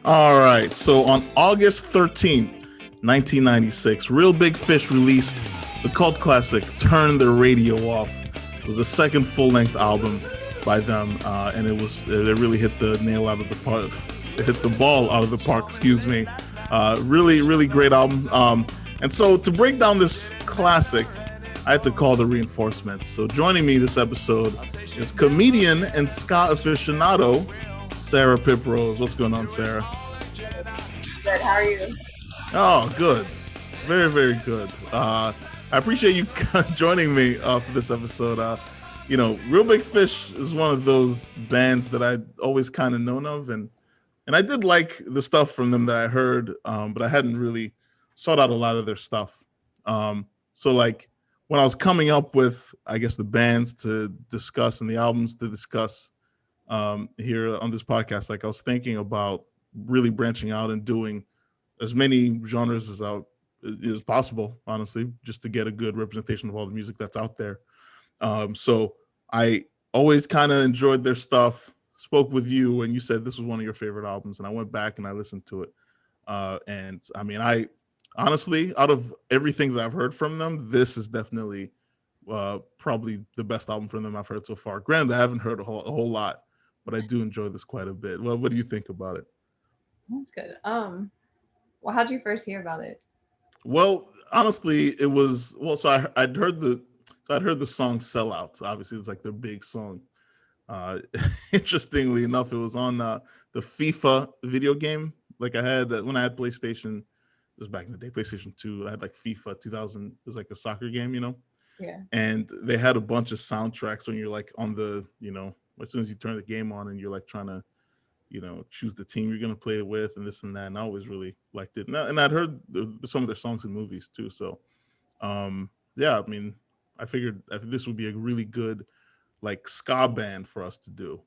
All right. So on August 13th, 1996, Real Big Fish released the cult classic Turn the Radio Off. It was the second full-length album by them, and it really hit the nail out of the park. It hit the ball out of the park, excuse me. Really, really great album. And so to break down this classic, I had to call the reinforcements. So joining me this episode is comedian and ska aficionado, Sarah Piprose. What's going on, Sarah? Good. How are you? Oh, good. Very, very good. I appreciate you joining me for this episode. Real Big Fish is one of those bands that I always kind of known of, and I did like the stuff from them that I heard, but I hadn't really sought out a lot of their stuff. So like when I was coming up with, I guess, the bands to discuss and the albums to discuss here on this podcast, like I was thinking about really branching out and doing as many genres as possible, honestly, just to get a good representation of all the music that's out there. So I always kind of enjoyed their stuff, spoke with you, and you said this was one of your favorite albums, and I went back and I listened to it. And I mean, I honestly, out of everything that I've heard from them, this is definitely probably the best album from them I've heard so far. Granted, I haven't heard a whole lot, but I do enjoy this quite a bit. Well, what do you think about it? That's good. Well, how'd you first hear about it? Well, honestly, it was I'd heard the song "Sellouts." Obviously, it's like their big song. Interestingly enough, it was on the FIFA video game. Like I had when I had PlayStation. This was back in the day, PlayStation 2. I had like FIFA 2000. It was like a soccer game, Yeah. And they had a bunch of soundtracks when you're like on the, as soon as you turn the game on and you're like trying to, choose the team you're going to play it with and this and that. And I always really liked it. And I'd heard some of their songs in movies too. So, yeah, I mean, I figured this would be a really good like ska band for us to do.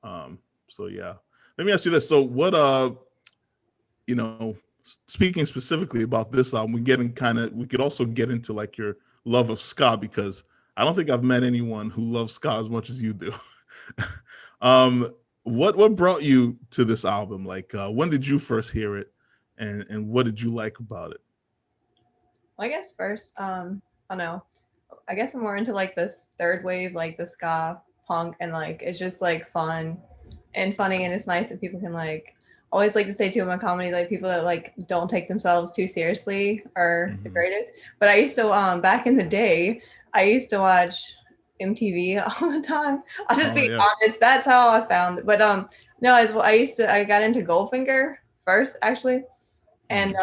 So yeah, let me ask you this. So what, speaking specifically about this album, we could also get into like your love of ska, because I don't think I've met anyone who loves ska as much as you do. What brought you to this album? Like, when did you first hear it, and what did you like about it? Well, I guess first, I don't know. I guess I'm more into like this third wave, like the ska punk, and like it's just like fun and funny, and it's nice that people can like always like to say too in my comedy, like people that like don't take themselves too seriously are the greatest. But I used to back in the day, I used to watch MTV all the time. I'll just be honest, that's how I found it. But no, I got into Goldfinger first actually. And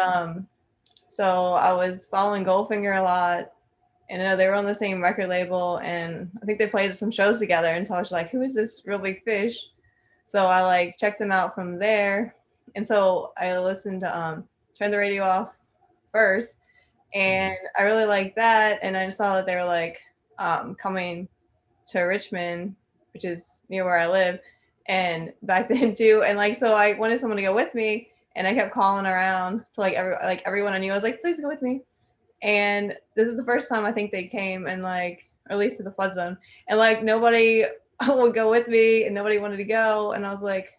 so I was following Goldfinger a lot. And they were on the same record label, and I think they played some shows together. And so I was like, who is this Real Big Fish? So I like checked them out from there. And so I listened to Turn the Radio Off first, and I really liked that. And I saw that they were like coming to Richmond, which is near where I live, and back then too. And like, so I wanted someone to go with me, and I kept calling around to like everyone I knew. I was like, please go with me. And this is the first time I think they came, and like, or at least to the Flood Zone, and like nobody would go with me, and nobody wanted to go. And I was like,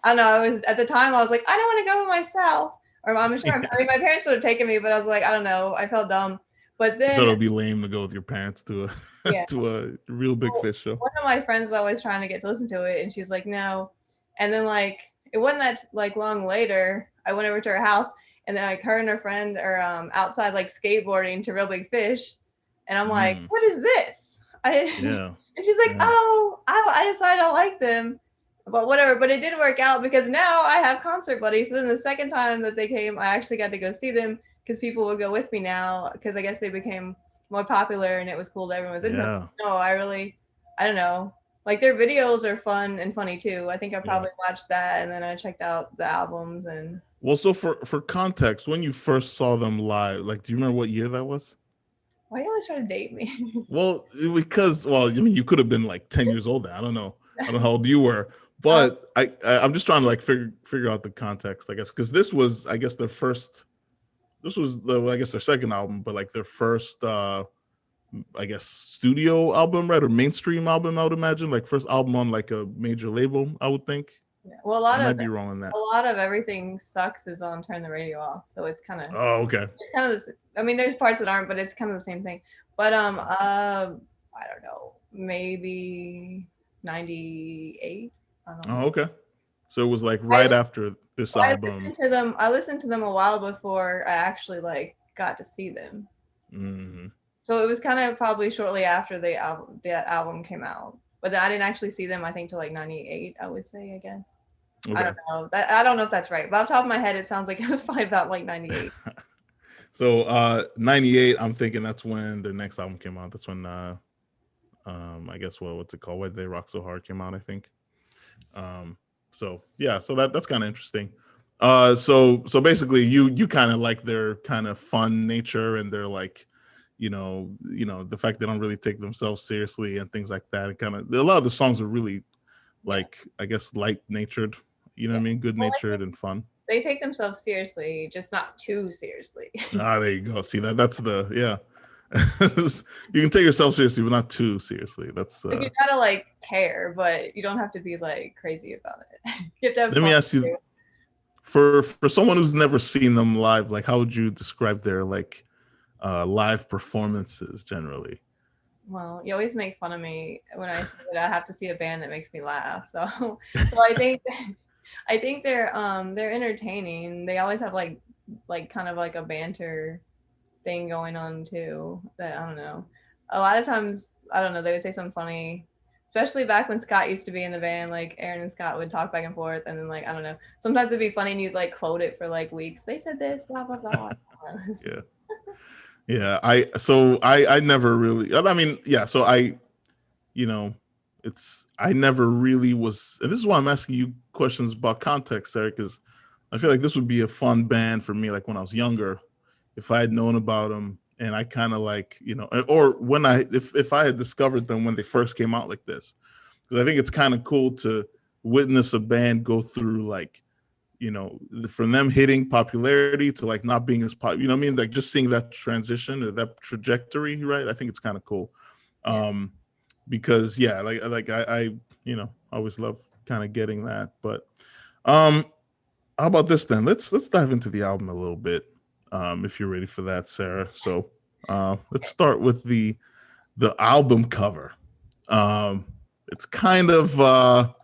I don't know. I was at the time I was like, I don't want to go by myself. Or I'm sure I mean, my parents would have taken me, but I was like, I don't know. I felt dumb. But then I thought it would be lame to go with your parents to a yeah. to a Real Big Fish show. One of my friends was always trying to get to listen to it, and she was like, no. And then like it wasn't that like long later, I went over to her house, and then like her and her friend are outside like skateboarding to Real Big Fish, and I'm like, what is this? And she's like, oh, I decided I like them. But whatever, but it did work out because now I have concert buddies. So then the second time that they came, I actually got to go see them because people would go with me now because I guess they became more popular and it was cool that everyone was into them. No, I don't know. Like their videos are fun and funny too. I think I probably watched that, and then I checked out the albums. And well, so for context, when you first saw them live, like, do you remember what year that was? Why do you always try to date me? Well, because I mean, you could have been like 10 years old. I don't know how old you were. But I'm just trying to like figure out the context, I guess, because this was, I guess, their second album, but like their first, I guess, studio album, right, or mainstream album, I would imagine, like first album on like a major label, I would think. Yeah. Well, I might be wrong on that. a lot of everything sucks is on turn the radio off, so Oh, okay. it's kind of this. I mean, there's parts that aren't, but it's kind of the same thing. But I don't know, maybe 98. I don't Oh, know. okay. So it was like I right after this I album. listened to them. I listened to them a while before I actually like got to see them. Hmm. So it was kind of probably shortly after that album came out. But then I didn't actually see them. I think till like 98. I would say. I guess. I Okay. don't know. I don't know if that's right. But off the top of my head, it sounds like it was probably about like 98. So 98, I'm thinking that's when their next album came out. That's when I guess what's it called? Why Did They Rock So Hard came out, I think. Um so yeah, so that's kind of interesting. So basically you kind of like their kind of fun nature and their like the fact they don't really take themselves seriously and things like that. And kind of a lot of the songs are really Yeah. like I guess light natured, you know what Yeah. I mean? Good Well, natured and fun. they take themselves seriously, just not too seriously. Ah, there you go. See that's the yeah. You can take yourself seriously, but not too seriously. That's Like you gotta like care, but you don't have to be like crazy about it. You have to have let me fun ask you too. for someone who's never seen them live, like how would you describe their like live performances generally? Well, you always make fun of me when I say that I have to see a band that makes me laugh. So, so I think they're entertaining. They always have like kind of like a banter thing going on too. That I don't know. A lot of times I don't know. They would say something funny, especially back when Scott used to be in the band. Like Aaron and Scott would talk back and forth, and then like I don't know. Sometimes it'd be funny and you'd like quote it for like weeks. They said this, blah blah blah. Yeah. Yeah, I never really. I mean, yeah. So you know, I never really was. And this is why I'm asking you questions about context, Eric, because I feel like this would be a fun band for me. Like when I was younger, if I had known about them, and I kind of like or when if I had discovered them when they first came out like this, because I think it's kind of cool to witness a band go through like from them hitting popularity to like not being as pop, you know what I mean? Like just seeing that transition or that trajectory, right? I think it's kind of cool. Yeah. Um, because yeah, like I always love kind of getting that. But um how about this then? Let's dive into the album a little bit. If you're ready for that, Sarah. So let's start with the album cover. Um it's kind of odd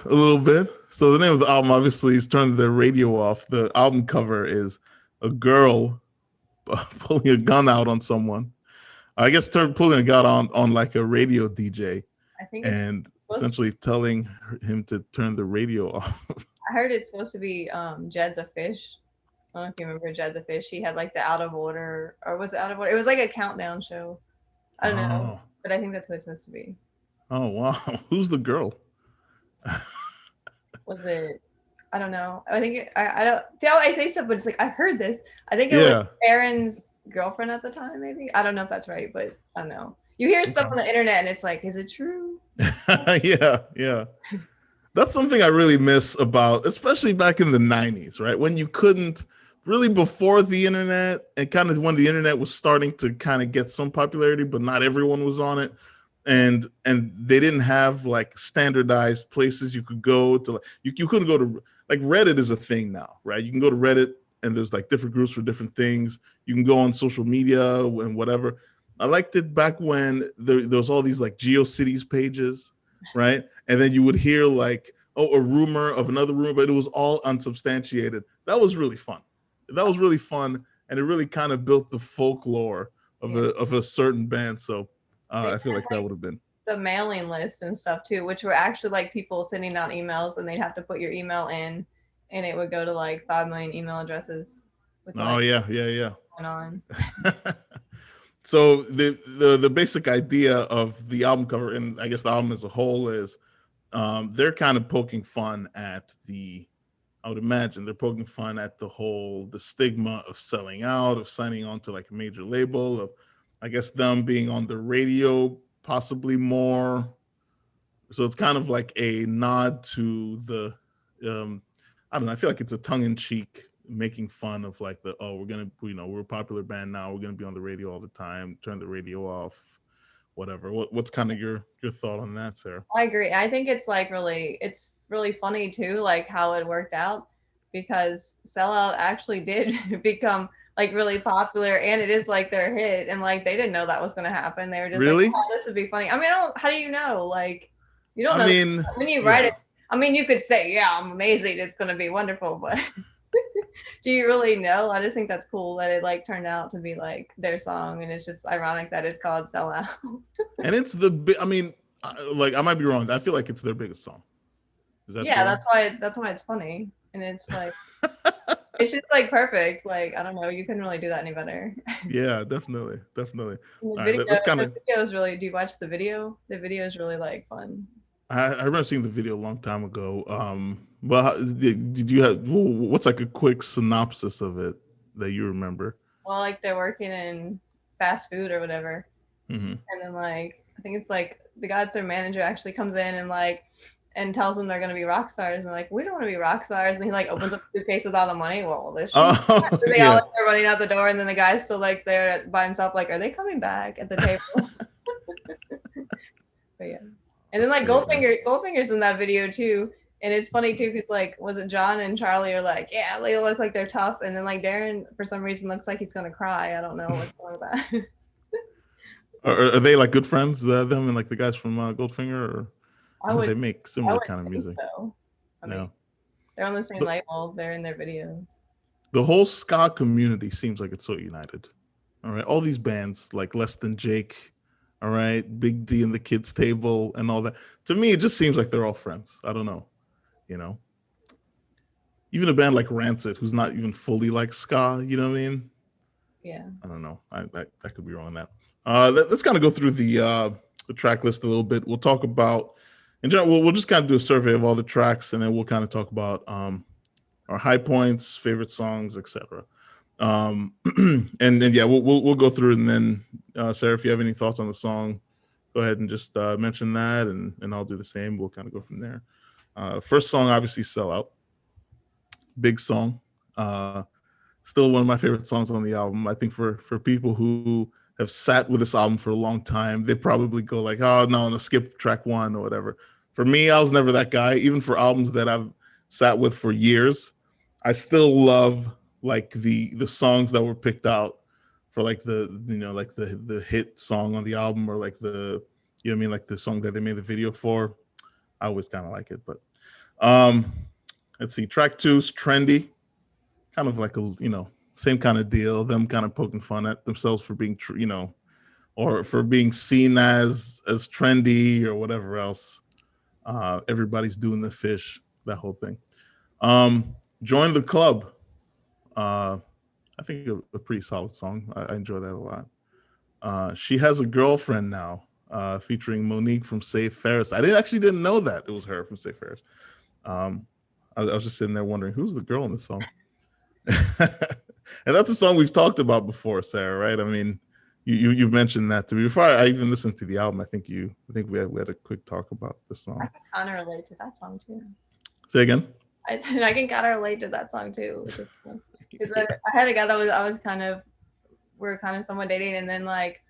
a little bit. So the name of the album obviously is Turn the Radio Off. The album cover is a girl pulling a gun out on someone. I guess pulling a gun on like a radio DJ I think it's and supposed to, essentially telling him to turn the radio off. I heard it's supposed to be Jed the Fish. I don't know if you remember Jed the Fish. He had like the Out of Order, or was it Out of Order? It was like a countdown show. I don't know, Oh, but I think that's what it's supposed to be. oh wow. Who's the girl? Was it? I don't know. I think I don't see how I say stuff, but it's like I heard this. I think it was Yeah. Aaron's girlfriend at the time. Maybe I don't know if that's right, but I don't know. You hear stuff Okay. on the internet, and it's like, is it true? Yeah, yeah. That's something I really miss about, especially back in the 90s, right? When you couldn't really before the internet and kind of when the internet was starting to kind of get some popularity, but not everyone was on it. And they didn't have like standardized places you could go to. Like, you couldn't go to like Reddit is a thing now, right? You can go to Reddit and there's like different groups for different things. You can go on social media and whatever. I liked it back when there was all these like GeoCities pages, right? And then you would hear like, oh, a rumor of another rumor, but it was all unsubstantiated. That was really fun. That was really fun, and it really kind of built the folklore of Yeah. a certain band. So They I feel had like that would have been. the mailing list and stuff too, which were actually like people sending out emails, and they'd have to put your email in, and it would go to like 5 million email addresses with Oh like yeah, yeah, going on. yeah. So the basic idea of the album cover, and I guess the album as a whole, is they're kind of poking fun at I would imagine they're poking fun at the stigma of selling out, of signing on to like a major label, of I guess them being on the radio possibly more. So it's kind of like a nod to the um I don't know, I feel like it's a tongue in cheek making fun of like we're gonna we're a popular band now, we're gonna be on the radio all the time, turn the radio off, whatever. What's kind of your thought on that, Sarah? I agree. I think it's really funny too, like how it worked out because Sellout actually did become like really popular and it is like their hit and like they didn't know that was gonna happen. They were just like, Really? oh, this would be funny. I mean, how do you know? Like you don't I know mean, when you write it. yeah. I mean, you could say, yeah, I'm amazing, it's gonna be wonderful, but do you really know? I just think that's cool that it like turned out to be like their song and it's just ironic that it's called Sellout. And it's I mean, like I might be wrong. I feel like it's their biggest song. Is that Yeah, fair? that's why it's funny. And it's like it's just like perfect. Like I don't know, you couldn't really do that any better. Yeah, definitely, definitely. And All right, let's kind the of. video is really. Do you watch the video? The video is really like fun. I remember seeing the video a long time ago. Well, did you have what's like a quick synopsis of it that you remember? Well, like they're working in fast food or whatever, Mm-hmm. and then like I think it's like the guy that's their manager actually comes in and like and tells them they're gonna be rock stars and like we don't want to be rock stars and he like opens up a suitcase with all the money. Well, this should Oh, they all yeah. like, they're running out the door and then the guy's still like there by himself like are they coming back at the table? But yeah. And then That's like great, man. Goldfinger's in that video too. And it's funny too because like was it John and Charlie are like, yeah, they look like they're tough. And then like Darren for some reason looks like he's gonna cry. I don't know what's wrong with that. So Are they like good friends? Them and like the guys from Goldfinger, or I I know would they make I similar would kind of think music. so. I mean, Yeah. they're on the same The, label, they're in their videos. the whole ska community seems like it's so united. All right, all these bands like Less Than Jake, all right, Big D and the Kids Table, and all that. To me, it just seems like they're all friends. I don't know, you know. Even a band like Rancid, who's not even fully like ska, you know what I mean? Yeah. I don't know. I could be wrong on that. Let's kind of go through the track list a little bit. We'll talk about in general. We'll just kind of do a survey of all the tracks, and then we'll kind of talk about our high points, favorite songs, etc. And then yeah, we'll go through, and then Sarah, if you have any thoughts on the song, go ahead and just mention that, and I'll do the same. We'll kind of go from there. First song, obviously, "Sell Out." Big song. Still one of my favorite songs on the album. I think for people who have sat with this album for a long time, they probably go like, "Oh no, skip track one or whatever." For me, I was never that guy. Even for albums that I've sat with for years, I still love like the songs that were picked out for like like the hit song on the album or like the you know what I mean like the song that they made the video for. I always kind of like it, but um, let's see. Track two's "Trendy." Kind of like a same kind of deal. Them kind of poking fun at themselves for being or for being seen as trendy or whatever else. Everybody's doing the fish, that whole thing. Join the club. I think a pretty solid song. I enjoy that a lot. She has a girlfriend now, featuring Monique from Safe Ferris. I didn't know that it was her from Safe Ferris. I was just sitting there wondering who's the girl in the song. And that's a song we've talked about before, Sarah, right? I mean, you've mentioned that to me before I even listened to the album. I think we had a quick talk about the I song. can kind of relate to that song too. Say again. I said I can kind of relate to that song too, which is cool. Because Yeah. I had a guy that I was kind of we were kind of somewhat dating, and then like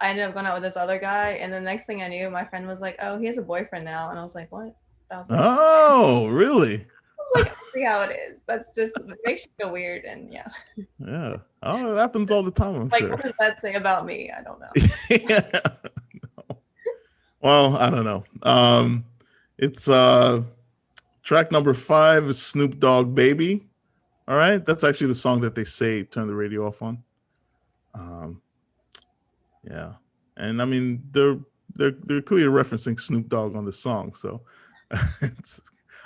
I ended up going out with this other guy, and the next thing I knew, my friend was like, "Oh, he has a boyfriend now," and I was like, "What?" That was like, Oh, really? I was like, I see how it is. That's just it makes you feel weird, and yeah, Yeah. Oh, it happens all the time, I'm like sure. what does that say about me? I don't know. Yeah. Well, I don't know. It's track number 5 is Snoop Dogg "Baby." All right, that's actually the song that they say turn the radio off on. Um, yeah, and I mean they're clearly referencing Snoop Dogg on the song, so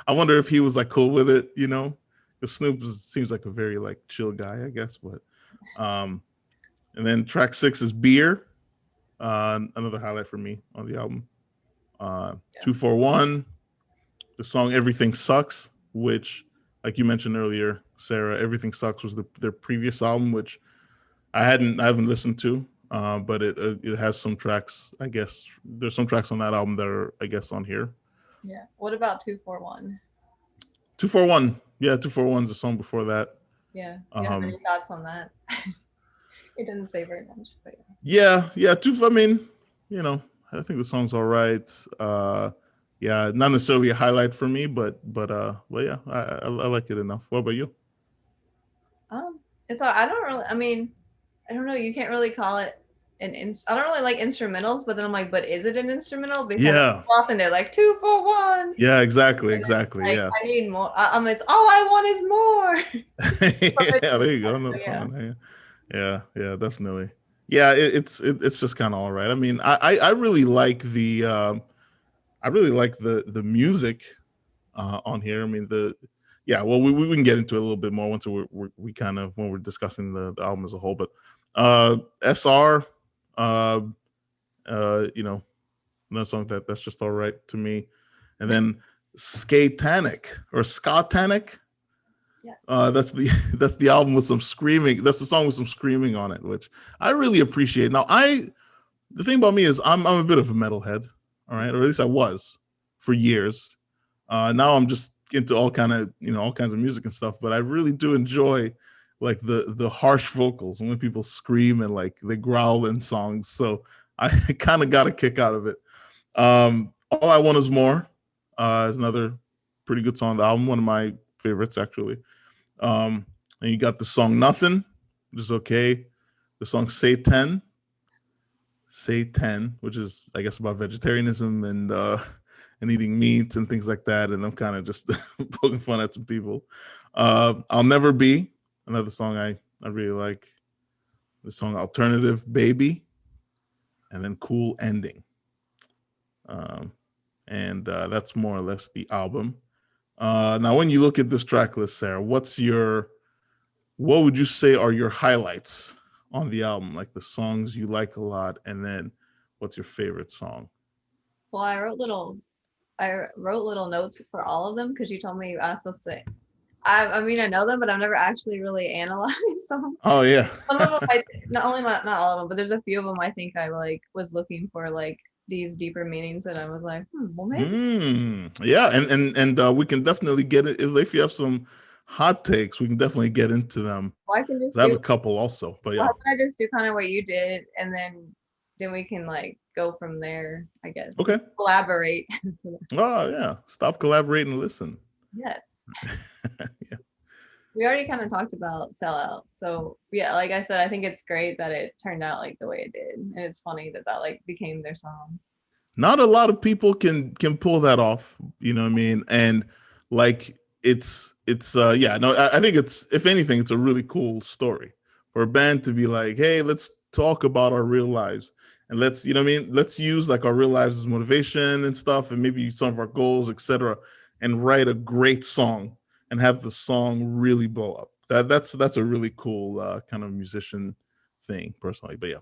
I wonder if he was like cool with it, because seems like a very like chill guy, I guess. But and then track 6 is "Beer," another highlight for me on the album. Yeah. 241, the song "Everything Sucks," which, like you mentioned earlier, Sarah, "Everything Sucks" was their previous album, which I haven't listened to, but it has some tracks. I guess there's some tracks on that album that are, I guess, on here. Yeah. What about 241? 241, yeah, 241 is the song before that. Yeah. Do you have any thoughts on that? It doesn't say very much, but yeah. I mean, I think the song's all right. Yeah, not necessarily a highlight for me, but yeah, I like it enough. What about you? Um, it's all, I don't really. I mean, I don't know. You can't really call it I don't really like instrumentals, but then I'm like, but is it an instrumental? Because Yeah, often they're like 2 for 1. yeah, exactly, And it's exactly. like Yeah, I need more. It's all I want is more. yeah. There you go. So, Another yeah. song. Yeah, yeah, yeah, definitely. Yeah, it's just kind of all right. I mean, I really like I really like the music on here. I mean the yeah. Well, we can get into it a little bit more once we kind of when we're discussing the album as a whole. But SR, uh, you know, another song that's just all right to me. And then Skatanic or Scotanic. Yeah. That's the that's the album with some screaming. That's the song with some screaming on it, which I really appreciate. Now, the thing about me is I'm a bit of a metalhead, all right, or at least I was for years. Now I'm just into all kind of all kinds of music and stuff, but I really do enjoy like the harsh vocals and when people scream and like they growl in songs. So I kind of got a kick out of it. All I Want Is More is another pretty good song on the album, one of my favorites actually. And you got the song Nothing, which is okay. The song Say 10, which is I guess about vegetarianism and eating meat and things like that. And I'm kind of just poking fun at some people. I'll Never Be, another song I really like. The song Alternative Baby, and then Cool Ending. Um, and that's more or less the album. Now, when you look at this track list, Sarah, what would you say are your highlights on the album? Like the songs you like a lot, and then what's your favorite song? Well, I wrote little notes for all of them because you told me I was supposed to. I mean, I know them, but I've never actually really analyzed them. Oh yeah. Some of them, not only not all of them, but there's a few of them I think I like was looking for like these deeper meanings that I was like, well, maybe. Yeah, and we can definitely get it if you have some hot takes. We can definitely get into them. Well, I can just I have do. a couple also, but Well, yeah. how can I just do kind of what you did, and then we can like go from there, I guess. Okay. Collaborate. Oh yeah. Stop, collaborate, and listen. Yes. Yeah. We already kind of talked about sellout. So yeah, like I said, I think it's great that it turned out like the way it did. And it's funny that that like became their song. Not a lot of people can pull that off. You know what I mean? And like it's yeah, no, I think it's if anything, it's a really cool story for a band to be like, hey, let's talk about our real lives and let's you know what I mean, let's use like our real lives as motivation and stuff and maybe some of our goals, etc. and write a great song and have the song really blow up. That's a really cool kind of musician thing personally. But yeah.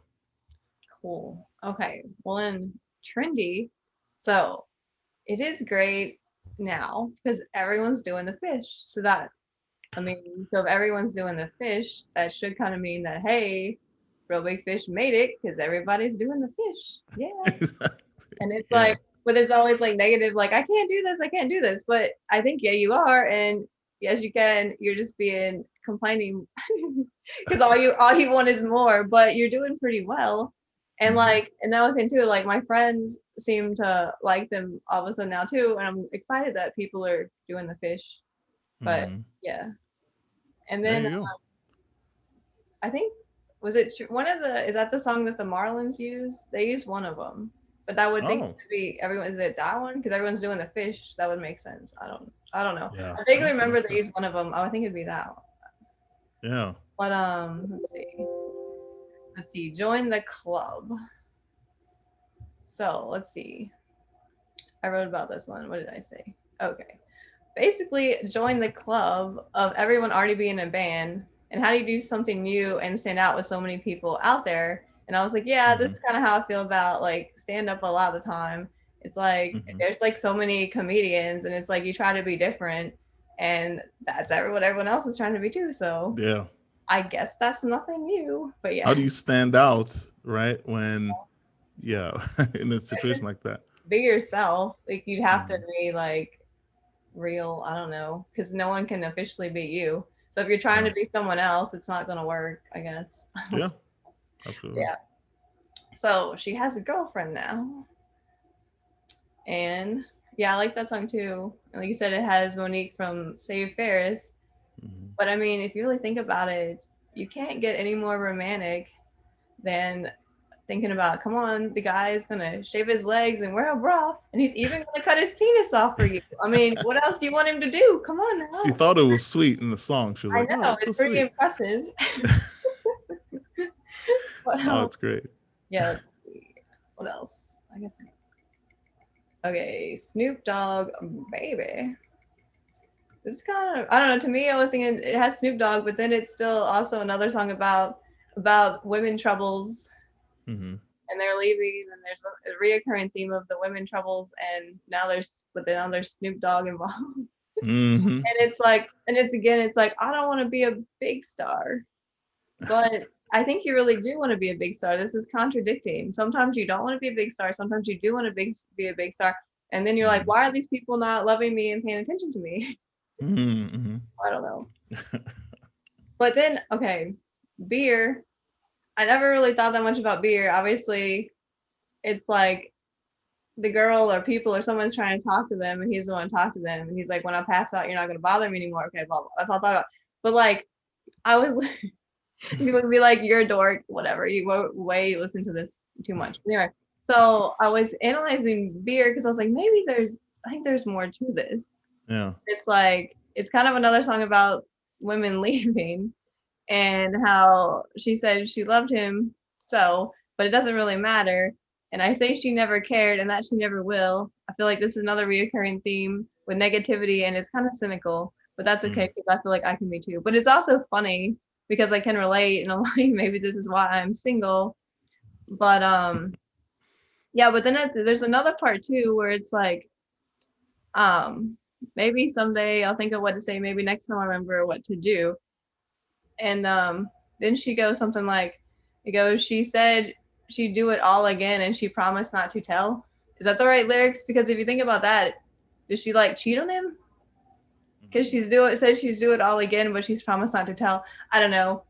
Cool. Okay. Well, then trendy. So it is great now because everyone's doing the fish. So that, I mean, so if everyone's doing the fish, that should kind of mean that, hey, Real Big Fish made it because everybody's doing the fish. Yeah. And it's Yeah. like, but there's always like negative, like, I can't do this, I can't do this. But I think, yeah, you are. And yes, you can. You're just being complaining because all you want is more, but you're doing pretty well. And Mhm. like, and that was in too, like my friends seem to like them all of a sudden now too. And I'm excited that people are doing the fish. But Mhm. yeah. And There then you go. I think was it one of the is that the song that the Marlins use? They use one of them, but that would think Oh, to be everyone. Is it that one? Because everyone's doing the fish. That would make sense. I don't know. yeah. I vaguely Okay. remember they Okay. used one of them. I think it'd be that one. Yeah. But let's see. Let's see. Join the club. So let's see. I wrote about this one. What did I say? Okay. Basically, join the club of everyone already being in a band. And how do you do something new and stand out with so many people out there? And I was like, yeah, this Mhm. is kind of how I feel about like stand up a lot of the time. It's like Mhm. there's like so many comedians, and it's like you try to be different, and that's what everyone else is trying to be too. So Yeah. I guess that's nothing new. But How yeah, do you stand out, right? When yeah, in a situation like that. be yourself. Like you'd have to Mhm. be like real. I don't know, because no one can officially be you. So if you're trying Yeah. to be someone else, it's not gonna work, I guess. Yeah. Absolutely. Yeah. So she has a girlfriend now. And yeah, I like that song too. And like you said, it has Monique from Save Ferris. Mhm. But I mean, if you really think about it, you can't get any more romantic than thinking about, come on, the guy's gonna shave his legs and wear a bra, and he's even gonna cut his penis off for you. I mean, what else do you want him to do? Come on She now. thought it was sweet in the song. She was I like, "Oh, know, it's so it's pretty sweet." impressive. What Oh, else? it's great. Yeah, let's see. What else? I guess. Okay, Snoop Dogg, baby. This is kind of, I don't know. To me, I was thinking it has Snoop Dogg, but then it's still also another song about women troubles, Hmm. and they're leaving, and there's a reoccurring theme of the women troubles, and now there's Snoop Dogg involved. Hmm. And it's like, and it's again, it's like, I don't want to be a big star, but I think you really do want to be a big star. This is contradicting. Sometimes you don't want to be a big star. Sometimes you do want to be a big star. And then you're like, Hmm. why are these people not loving me and paying attention to me? Hmm. I don't know. But then, okay, beer. I never really thought that much about beer. Obviously, it's like the girl or people or someone's trying to talk to them and he's the one to talk to them. And he's like, when I pass out, you're not going to bother me anymore. Okay, blah, blah. That's all I thought about. But like, I was you would be like, you're a dork, whatever. You way listen to this too much. Anyway, so I was analyzing beer because I was like, I think there's more to this. Yeah. It's like, it's kind of another song about women leaving and how she said she loved him so, but it doesn't really matter. And I say she never cared and that she never will. I feel like this is another reoccurring theme with negativity and it's kind of cynical, but that's okay Mm. because I feel like I can be too. But it's also funny because I can relate and I'm like, maybe this is why I'm single. But yeah, but then there's another part too where it's like, um, maybe someday I'll think of what to say, maybe next time I remember what to do. And then she goes something like, it goes, she said she'd do it all again and she promised not to tell. Is that the right lyrics? Because if you think about that, does she like cheat on him? Because says she's do it all again, but she's promised not to tell. I don't know.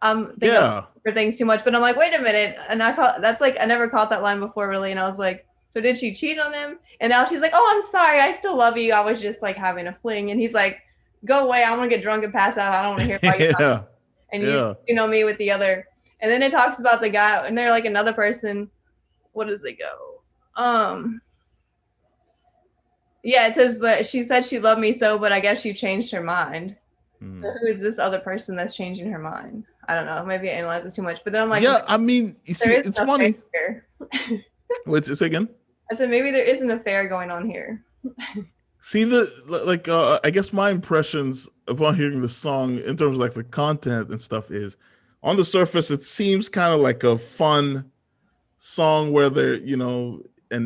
Think of Yeah. for things too much, but I'm like, wait a minute. And that's like I never caught that line before really, and I was like, so did she cheat on him? And now she's like, oh, I'm sorry, I still love you. I was just like having a fling, and he's like, go away. I want to get drunk and pass out. I don't want to hear about you. Yeah. And Yeah. you know me with the other. And then it talks about the guy, and they're like another person. What does it go? Yeah, it says, but she said she loved me so, but I guess she changed her mind. So Mm. who is this other person that's changing her mind? I don't know. Maybe I analyze this too much, but then I'm like, Yeah. I mean, you there see, is it's an affair funny. here. Wait, say again. I said maybe there is an affair going on here. See I guess my impressions upon hearing the song in terms of like the content and stuff is on the surface it seems kind of like a fun song where they're and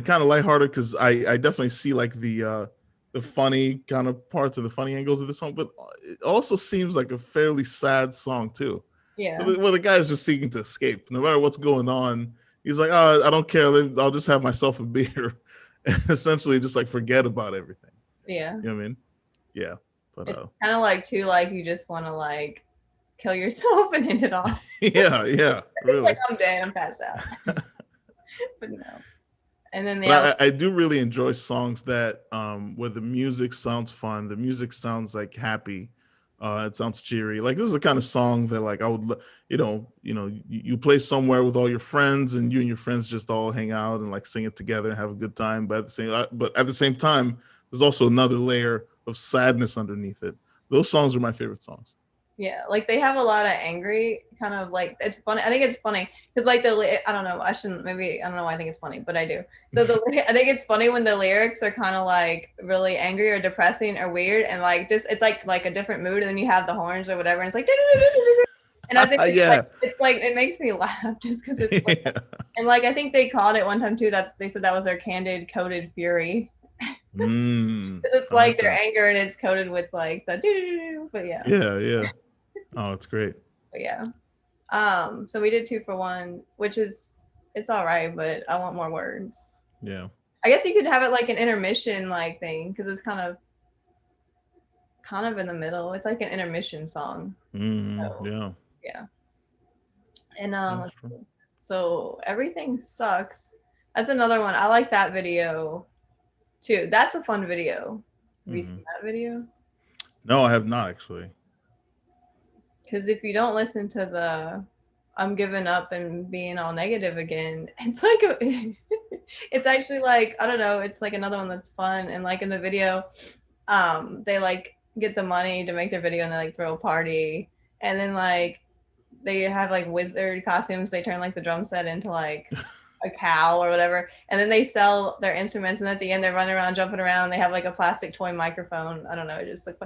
kind of lighthearted because I definitely see like the funny kind of parts and the funny angles of the song, but it also seems like a fairly sad song too. Yeah, Where the guy is just seeking to escape, no matter what's going on. He's like, oh, I don't care. I'll just have myself a beer, and essentially just like forget about everything. yeah. You know what I mean? Yeah, but It's kind of like too, like you just want to like kill yourself and end it off. yeah, yeah, It's like really. I'm dead, I'm passed out. But no. And then the album, But I do really enjoy songs that where the music sounds fun, the music sounds like happy, it sounds cheery. Like this is the kind of song that like I would, you play somewhere with all your friends, and you and your friends just all hang out and like sing it together and have a good time. But at the same time, there's also another layer of sadness underneath it. Those songs are my favorite songs. yeah, like they have a lot of angry kind of like it's funny. I think it's funny because like I don't know. I shouldn't. Maybe I don't know why I think it's funny, but I do. So I think it's funny when the lyrics are kind of like really angry or depressing or weird, and like just it's like a different mood, and then you have the horns or whatever, and it's like. And I think Yeah. it's like it makes me laugh just because it's like, Yeah. and like I think they called it one time too. They said that was their candid coded fury. Because it's I like like their that. anger and it's coded with like the but yeah. Yeah, yeah. Oh, it's great. But yeah. So we did 2 for 1, which is it's all right, but I want more words. Yeah. I guess you could have it like an intermission like thing because it's kind of in the middle. It's like an intermission song. So Yeah. yeah. And That's true. so everything sucks. That's another one. I like that video too. That's a fun video. Have you Hmm. seen that video? No, I have not actually. Because if you don't listen to the I'm giving up and being all negative again, it's like it's actually like, I don't know, it's like another one that's fun. And like in the video, they like get the money to make their video and they like throw a party. And then like they have like wizard costumes. They turn like the drum set into like a cow or whatever, and then they sell their instruments. And at the end, they're running around, jumping around. They have like a plastic toy microphone. I don't know. It just like,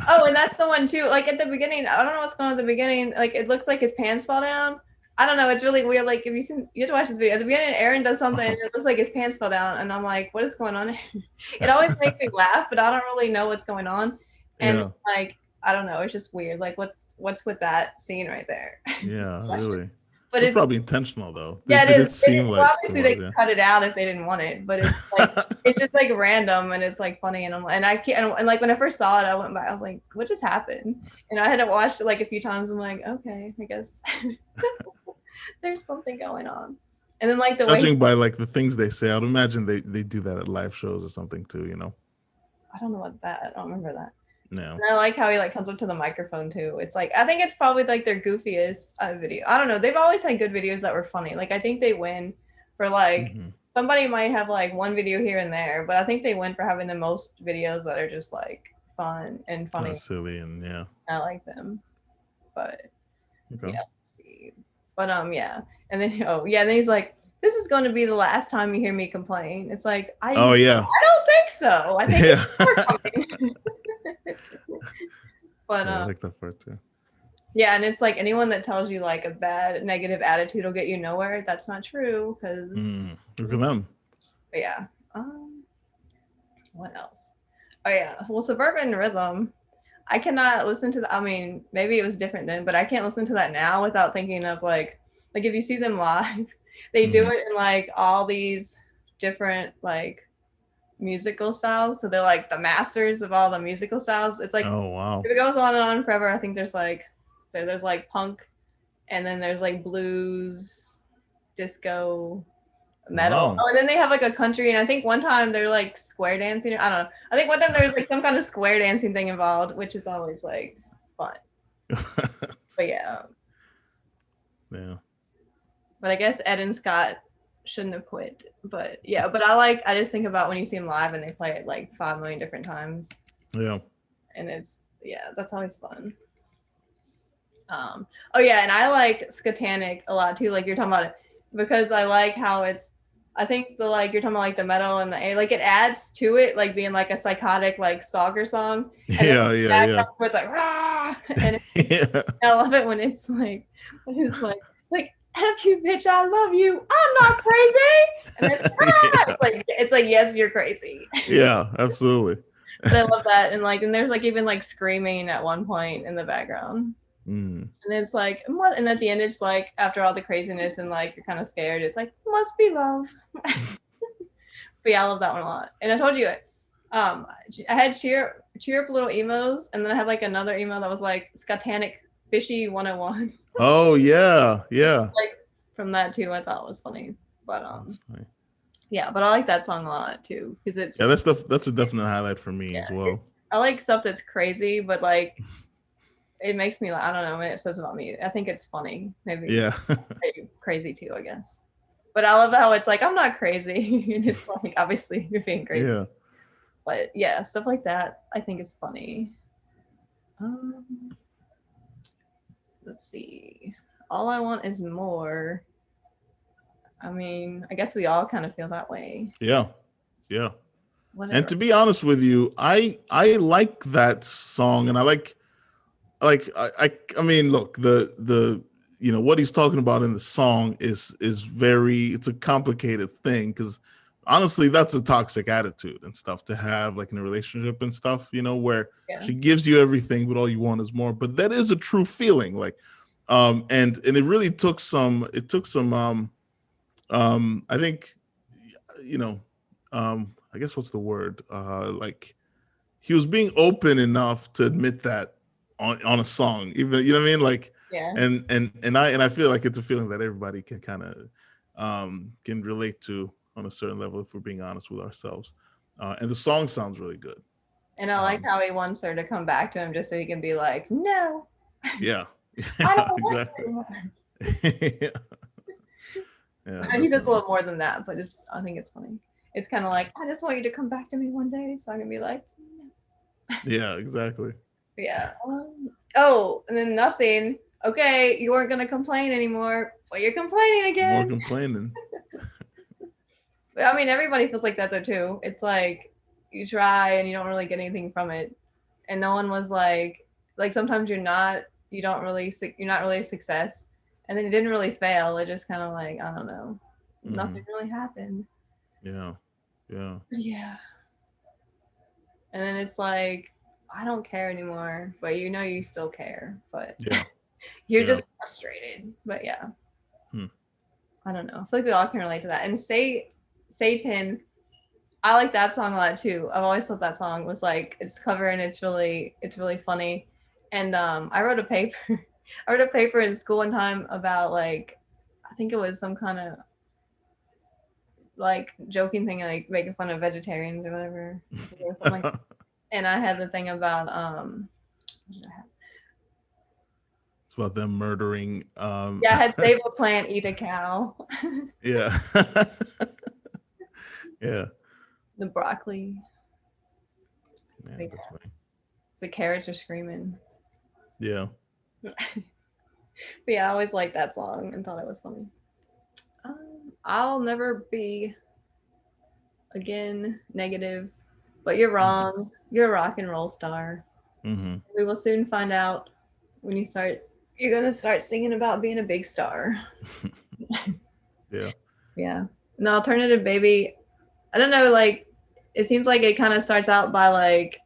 oh, and that's the one too. Like at the beginning, I don't know what's going on at the beginning. Like it looks like his pants fall down. I don't know. It's really weird. Like if you have to watch this video. At the beginning, Aaron does something, and it looks like his pants fell down, and I'm like, what is going on? It always makes me laugh, but I don't really know what's going on. And Yeah. like I don't know. It's just weird. Like what's with that scene right there? Yeah, really. But It's it's probably intentional though. yeah, Did it is. it seem Well, like it obviously, they was? could Yeah. cut it out if they didn't want it, but it's just like random and it's like funny. And I can't, and like when I first saw it, I went by, I was like, what just happened? And I had to watch it like a few times. I'm like, okay, I guess there's something going on. And then like the way, Judging by like the things they say, I'd imagine they do that at live shows or something too. You know. I don't know what that. I don't remember that. No. And I like how he like comes up to the microphone too. It's like I think it's probably like their goofiest video. I don't know. They've always had good videos that were funny. Like I think they win for like Hmm. somebody might have like one video here and there, but I think they win for having the most videos that are just like fun and Kind funny. of silly and yeah. I like them. But Okay. yeah, let's see. But yeah. And then oh yeah, and then he's like, this is going to be the last time you hear me complain. It's like I Oh yeah. don't think so. I think Yeah. it's more coming. But Yeah, I like that part too. yeah, and it's like anyone that tells you like a bad negative attitude will get you nowhere. That's not true because Look at them. yeah. What else? Oh yeah. Well, Suburban Rhythm. I cannot listen to the. I mean, maybe it was different then, but I can't listen to that now without thinking of like if you see them live, they do Mhm. it in like all these different like musical styles. So they're like the masters of all the musical styles. It's like Oh wow. if it goes on and on forever, I think there's like there's like punk, and then there's like blues, disco, metal. Wow. Oh, and then they have like a country, and I think one time they're like square dancing. I don't know. I think one time there's like some kind of square dancing thing involved, which is always like fun. But yeah, Yeah. but I guess Ed and Scott shouldn't have quit. But yeah, but I just think about when you see them live and they play it like 5 million different times, Yeah. and it's that's always fun. Oh yeah, and I like Scatanic a lot too. Like you're talking about it because I like how it's. I think the like you're talking about like the metal and the A, like it adds to it, like being like a psychotic like stalker song. And Yeah. Yeah. Yeah. where it's like rah, and Yeah. I love it when it's like it's like F you bitch, I love you, I'm not crazy, and then Yeah. it's like yes you're crazy. Yeah. Absolutely. But I love that, and there's like even like screaming at one point in the background. Mm. And it's like, and at the end, it's like after all the craziness and like you're kind of scared, it's like must be love. But yeah, I love that one a lot. And I told you, I had cheer up little emos, and then I had like another email that was like Scatanic Fishy 101. Oh yeah. Yeah. Like from that too, I thought was funny. But That's funny. yeah, but I like that song a lot too because it's Yeah, that's a definite highlight for me as well. I like stuff that's crazy, but like it makes me like I don't know what it says about me. I think it's funny, maybe. Yeah. Crazy too, I guess. But I love how it's like I'm not crazy, and it's like obviously you're being crazy. Yeah. But yeah, stuff like that I think is funny. Let's see. All I want is more. I mean, I guess we all kind of feel that way. Yeah. Yeah. Whatever. And to be honest with you, I like that song, and I like I mean, look, the you know what he's talking about in the song is very, it's a complicated thing because honestly, that's a toxic attitude and stuff to have like in a relationship and stuff, you know, where she gives you everything, but all you want is more. But that is a true feeling, like, and it really took some I think, you know, I guess what's the word? Like he was being open enough to admit that on a song, even, you know what I mean? Like, yeah. And I feel like it's a feeling that everybody can kind of can relate to on a certain level if we're being honest with ourselves. And the song sounds really good. And I like how he wants her to come back to him just so he can be like, no, Yeah, I yeah, don't want exactly. you Yeah, anymore. yeah, He says a definitely. little more than that, but I think it's funny. It's kind of like, I just want you to come back to me one day so I can be like, no. Yeah, exactly. Yeah. Oh, and then nothing. Okay, you weren't gonna complain anymore, but you're complaining More again. complaining. But, I mean, everybody feels like that though too. It's like you try and you don't really get anything from it, and no one was like sometimes you don't really, you're not really a success, and then it didn't really fail. It just kind of like I don't know, Hmm. nothing really happened. Yeah, yeah, Yeah. And then it's like I don't care anymore, but you know you still care, but yeah, you're yeah. just frustrated. But yeah. Hmm. I don't know. I feel like we all can relate to that. And Satan, I like that song a lot too. I've always thought that song was like it's clever and it's really funny. And I wrote a paper I wrote a paper in school one time about like I think it was some kind of like joking thing like making fun of vegetarians or whatever. Or something like and I had the thing about what did I have? It's about them murdering. Yeah, I had save a plant, eat a cow. Yeah, yeah, The broccoli. yeah, But yeah, definitely. the carrots are screaming. Yeah. But yeah, I always liked that song and thought it was funny. I'll never be again negative, but you're Hmm. wrong. You're a rock and roll star. Hmm. We will soon find out when you start. You're gonna start singing about being a big star. Yeah. Yeah. An alternative baby. I don't know. Like, it seems like it kind of starts out by like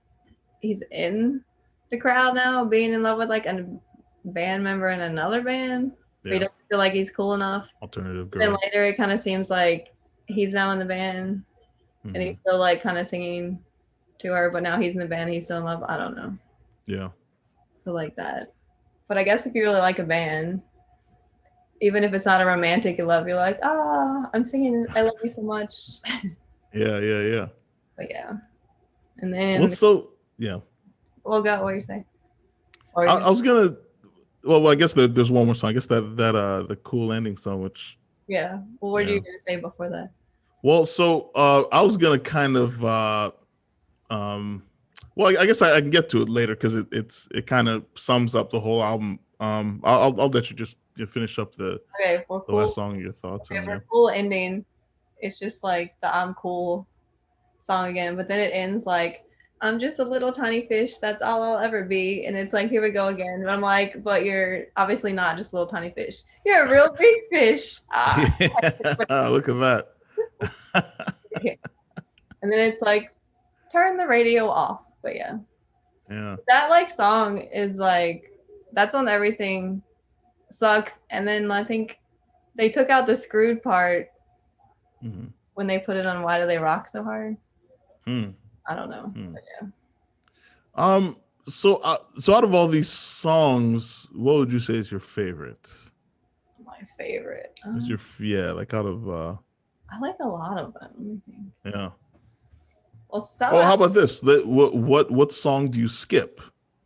he's in the crowd now, being in love with like a band member in another band, but he Yeah. doesn't feel like he's cool enough. Alternative Then girl. later, it kind of seems like he's now in the band and Hmm. he's still like kind of singing to her, but now he's in the band, he's still in love. I don't know. Yeah. I feel like that. But I guess if you really like a band, even if it's not a romantic love, you're like, I'm singing, I love you so much. Yeah. Yeah. Yeah. But yeah. And then What's so? Yeah. we'll go. What do you say? Or I was gonna. Well, I guess there's one more song. I guess that the cool ending song, which yeah. Well, what were yeah. you gonna say before that? Well, so I was gonna kind of um, well, I guess I can get to it later because it kind of sums up the whole album. I'll let you just finish up Okay, for the last cool. song and your thoughts, Okay, and yeah. for cool ending, it's just like the I'm cool song again, but then it ends like I'm just a little tiny fish. That's all I'll ever be. And it's like, here we go again. And I'm like, but you're obviously not just a little tiny fish. You're a real big fish. Yeah, look at that. And then it's like, turn the radio off. But yeah, Yeah. that like song is like, that's on everything sucks. And then I think they took out the screwed part Hmm. when they put it on Why Do They Rock So Hard? Hmm. I don't know. Hmm. But yeah. So out of all these songs, what would you say is your favorite? My favorite. Is your yeah, like out of I like a lot of them. Let me think. yeah. Well, some Oh, how about this? What song do you skip?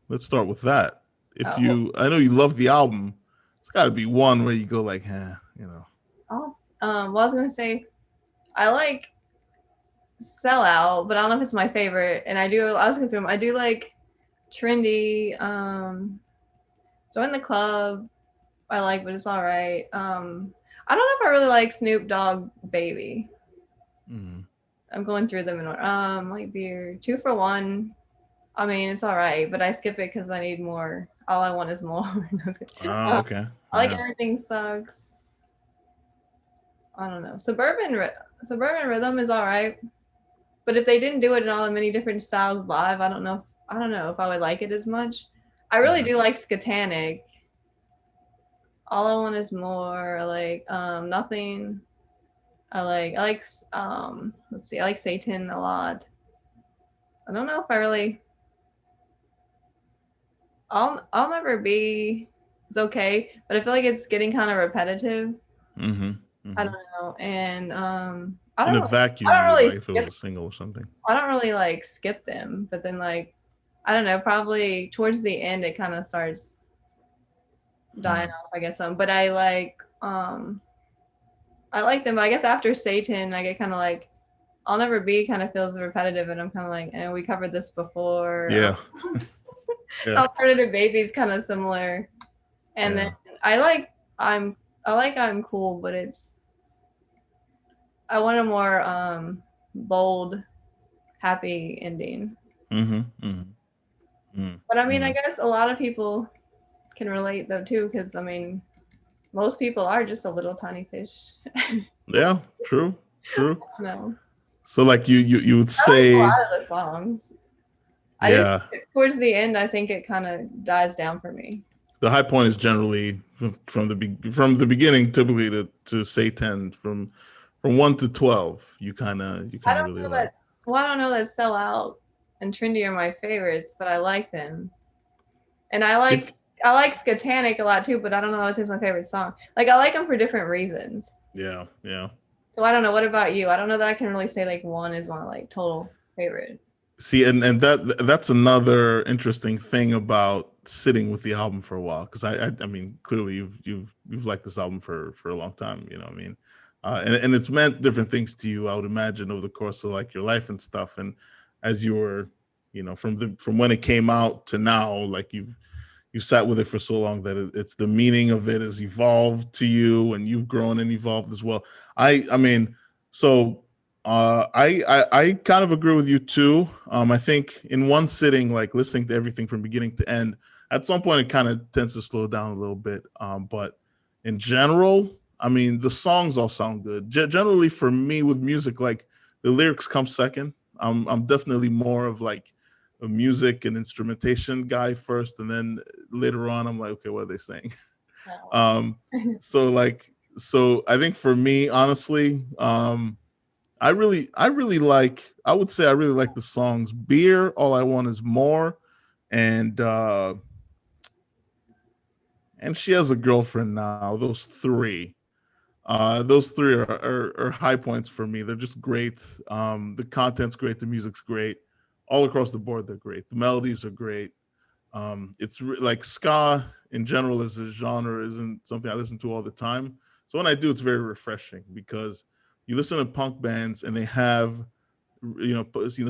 Let's start with that. If well, I know you love the album, it's got to be one where you go like, you know. well, I was gonna say I like Sellout, but I don't know if it's my favorite. And I was going through them. I do like Trendy, Join the Club. I like, but it's all right. I don't know if I really like Snoop Dogg Baby. Mm. I'm going through them in order. Like Beer, 2 for 1. I mean, it's all right, but I skip it because I need more. All I want is more. Oh, okay. I like Yeah. Everything Sucks. I don't know. Suburban Rhythm is all right, but if they didn't do it in all the many different styles live, I don't know. I don't know if I would like it as much. I really Mhm. do like Skatanic. All I Want Is More. Like Nothing. I like let's see. I like Satan a lot. I don't know if I really. I'll never be. It's okay, but I feel like it's getting kind of repetitive. Mhm. I don't Mhm. know. And I In a don't vacuum, I don't you would really like if it was skip a single or something. I don't really like skip them, but then like I don't know, probably towards the end it kind of starts dying off, I guess. But I like them, but I guess after Satan I get kind of like I'll Never Be kind of feels repetitive, and I'm kind of like, and we covered this before. Yeah. Yeah. Alternative Baby's kind of similar, and then Yeah. I like I'm Cool, but I want a more bold, happy ending. Mm-hmm. Mm-hmm. But I mean, I Mm-hmm. guess a lot of people can relate though too, because I mean, most people are just a little tiny fish. Yeah. True. True. No, So like you would I like a say, lot of the songs. I just yeah, towards the end, I think it kind of dies down for me. the high point is generally from the beginning, typically to say 10 from 1 to 12. You I kind of don't really know like. that. Well, I don't know that Sell Out and Trendy are my favorites, but I like them, and If I like Skatanic a lot too. But I don't know if it's my favorite song. Like I like them for different reasons. Yeah, yeah. So I don't know. What about you? I don't know that I can really say like one is my like total favorite. See, and that's another interesting thing about sitting with the album for a while, because I mean, clearly you've liked this album for a long time, you know what I mean, and it's meant different things to you, I would imagine, over the course of like your life and stuff, and as you were, from when it came out to now, like you've sat with it for so long that it's the meaning of it has evolved to you, and you've grown and evolved as well. I mean, so I kind of agree with you too. I think in one sitting, like listening to everything from beginning to end, at some point it kind of tends to slow down a little bit. But in general, I mean, the songs all sound good. Generally, for me with music, like the lyrics come second. I'm definitely more of like a music and instrumentation guy first, and then later on, I'm like, okay, what are they saying? No. um, so I think for me, honestly, I would say I really like the songs Beer, All I Want Is More, and She Has a Girlfriend Now. Those three are high points for me. They're just great. The content's great, the music's great. All across the board, they're great. The melodies are great. Like ska in general as a genre isn't something I listen to all the time. So when I do, it's very refreshing because you listen to punk bands and they have,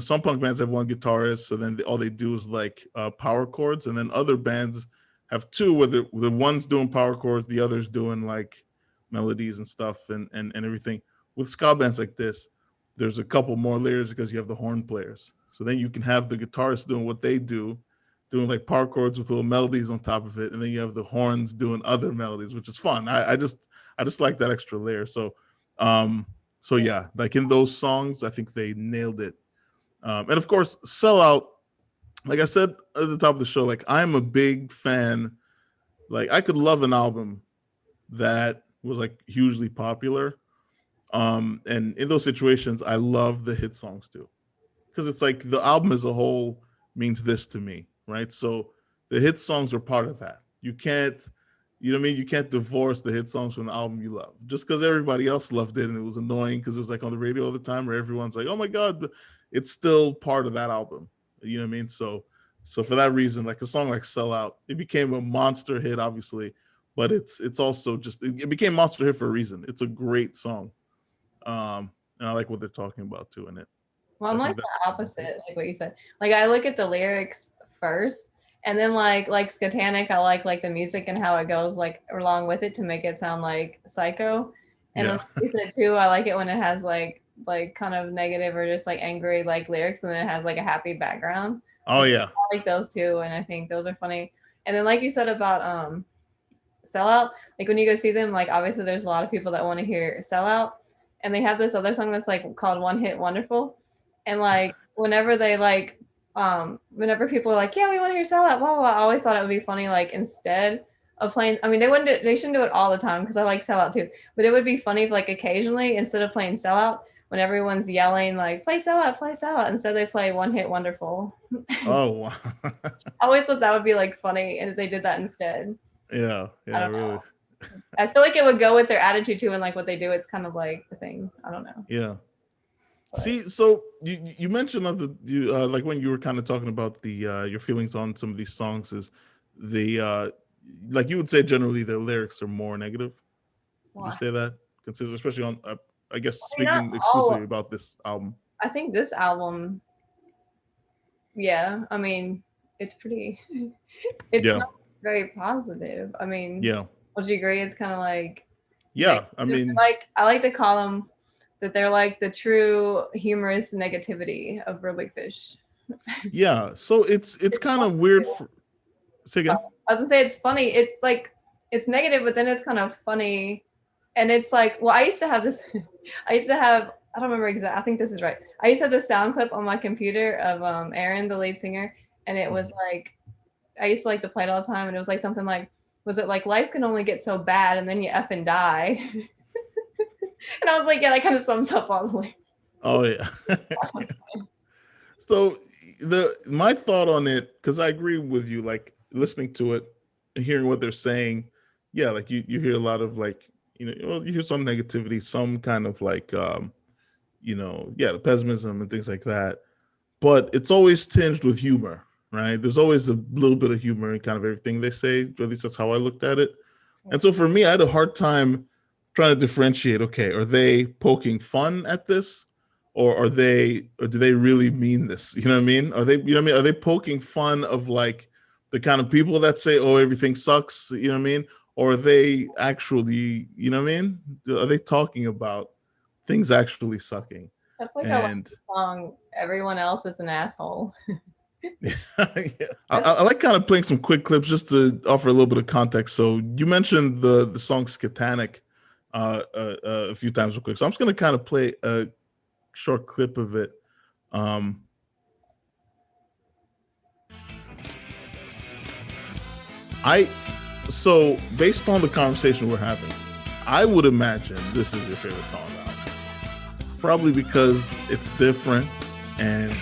some punk bands have one guitarist, so then all they do is like power chords, and then other bands have two, where the one's doing power chords, the other's doing like melodies and stuff and everything. With ska bands like this, there's a couple more layers because you have the horn players. So then you can have the guitarist doing what they do, doing like power chords with little melodies on top of it, and then you have the horns doing other melodies, which is fun. I just like that extra layer. Um, so yeah, like in those songs, I think they nailed it. And of course, Sellout. Like I said at the top of the show, like I'm a big fan. Like I could love an album that was like hugely popular. And in those situations, I love the hit songs too, because it's like the album as a whole means this to me, right? So the hit songs are part of that. You can't, you know what I mean? You can't divorce the hit songs from the album you love. Just because everybody else loved it and it was annoying because it was like on the radio all the time, where everyone's like, "Oh my god," but it's still part of that album. You know what I mean? So for that reason, like a song like "Sell Out," it became a monster hit, obviously, but it's also just it became monster hit for a reason. It's a great song, and I like what they're talking about too in it. Well, So I'm I like think the that's important. opposite, like what you said. Like I look at the lyrics first, and then like Skatanic, I like the music and how it goes like along with it to make it sound like psycho. And then Yeah. like you said too, I like it when it has like kind of negative or just like angry like lyrics, and then it has like a happy background. Oh Like yeah. I like those too, and I think those are funny. And then like you said about Sellout, like when you go see them, like obviously there's a lot of people that want to hear Sellout, and they have this other song that's like called One Hit Wonderful, and like whenever they like whenever people are like, yeah, we want to hear Sellout, blah, blah, blah, I always thought it would be funny, like instead of playing, I mean they shouldn't do it all the time because I like Sellout too, but it would be funny if like occasionally instead of playing Sellout, when everyone's yelling like play Sellout, instead they play One Hit Wonderful. Oh wow. I always thought that would be like funny, and if they did that instead. Yeah, I yeah, don't really. know. I feel like it would go with their attitude too, and like what they do. It's kind of like the thing. I don't know. Yeah. But See, so you mentioned of the you like when you were kind of talking about the your feelings on some of these songs is the like you would say generally the lyrics are more negative. Would you why? say that? Consider especially on I guess I mean, not speaking all. exclusively about this album. I think this album, yeah. I mean, it's pretty. It's Yeah, not very positive. I mean, yeah, would you agree? It's kind of like yeah. I negative. mean, Like I like to call them that they're like the true humorous negativity of Real Big Fish. yeah. So it's It's kind funny of weird. too. For say Sorry. again. I was gonna say it's funny. It's like it's negative, but then it's kind of funny, and it's like, well, I used to have this. I used to have. I don't remember exactly. I think this is right. I used to have this sound clip on my computer of Aaron, the lead singer, and it was like I used to like to play it all the time, and it was like something like, was it like life can only get so bad, and then you f and die, and I was like, yeah, that kind of sums up all the way. Oh yeah. So the my thought on it, because I agree with you, like listening to it and hearing what they're saying, yeah, like you hear a lot of like, well, you hear some negativity, some kind of like yeah, the pessimism and things like that. But it's always tinged with humor, right? There's always a little bit of humor in kind of everything they say. At least that's how I looked at it. And so for me, I had a hard time trying to differentiate. Okay, are they poking fun at this, or do they really mean this? You know what I mean? Are they, what I mean? Are they poking fun of like the kind of people that say, "Oh, everything sucks," you know what I mean? Or are they actually, you know what I mean? Are they talking about things actually sucking? That's like a And song. Everyone else is an asshole. yeah. That's I like kind of playing some quick clips just to offer a little bit of context. So you mentioned the song "Satanic" a few times real quick. So I'm just gonna kind of play a short clip of it. Um, I so based on the conversation we're having, I would imagine this is your favorite song now. Probably because it's different and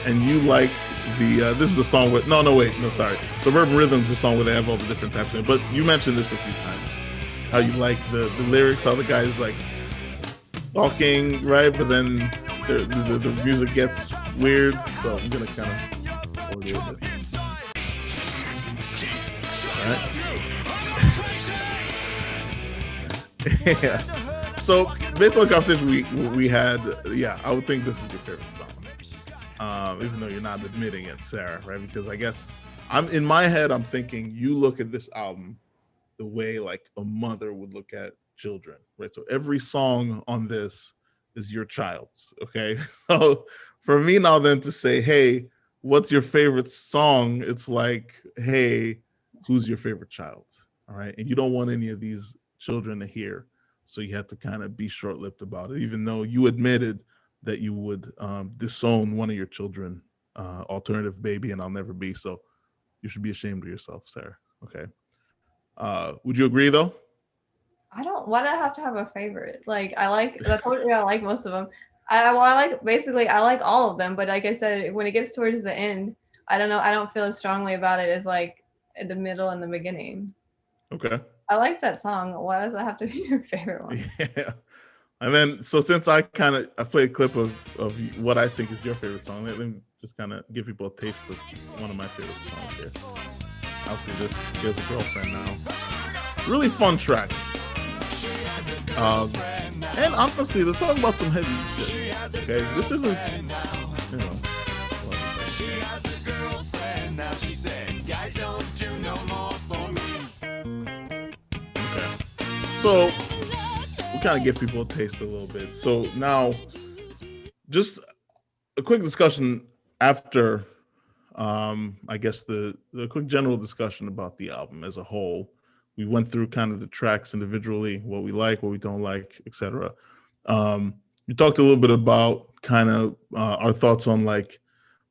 you like the this is the song with no wait no sorry Suburban Rhythms is the song where they have all the different types of it. But you mentioned this a few times how you like the lyrics, how the guy's like talking right, but then the music gets weird. So I'm gonna kind of audio this. All right. Yeah. So based on the conversation we had, yeah, I would think this is your favorite song. Even though you're not admitting it, Sarah, right? Because I guess I'm in my head, I'm thinking you look at this album the way like a mother would look at children, right? So every song on this is your child's, okay? So for me now then to say, hey, what's your favorite song? It's like, hey, who's your favorite child? All right. And you don't want any of these children to hear. So you have to kind of be short lived about it, even though you admitted that you would disown one of your children, alternative baby, and I'll never be. So you should be ashamed of yourself, Sarah. Okay. Would you agree though? I don't. Why do I have to have a favorite? Like I like. I told you I like most of them. I like basically I like all of them. But like I said, when it gets towards the end, I don't know. I don't feel as strongly about it as like in the middle and the beginning. Okay. I like that song. Why does that have to be your favorite one? Yeah. And then, so since I play a clip of what I think is your favorite song, let me just kind of give people a taste of one of my favorite songs here. Obviously, this Here's a Girlfriend Now. Really fun track. And honestly, they're talking about some heavy shit. Okay, this isn't, you know. She has a girlfriend now. She said, guys don't do no more for me. Okay. So we kind of give people a taste a little bit. So now, just a quick discussion after, I guess the quick general discussion about the album as a whole. We went through kind of the tracks individually, what we like, what we don't like, etc. You talked a little bit about kind of our thoughts on like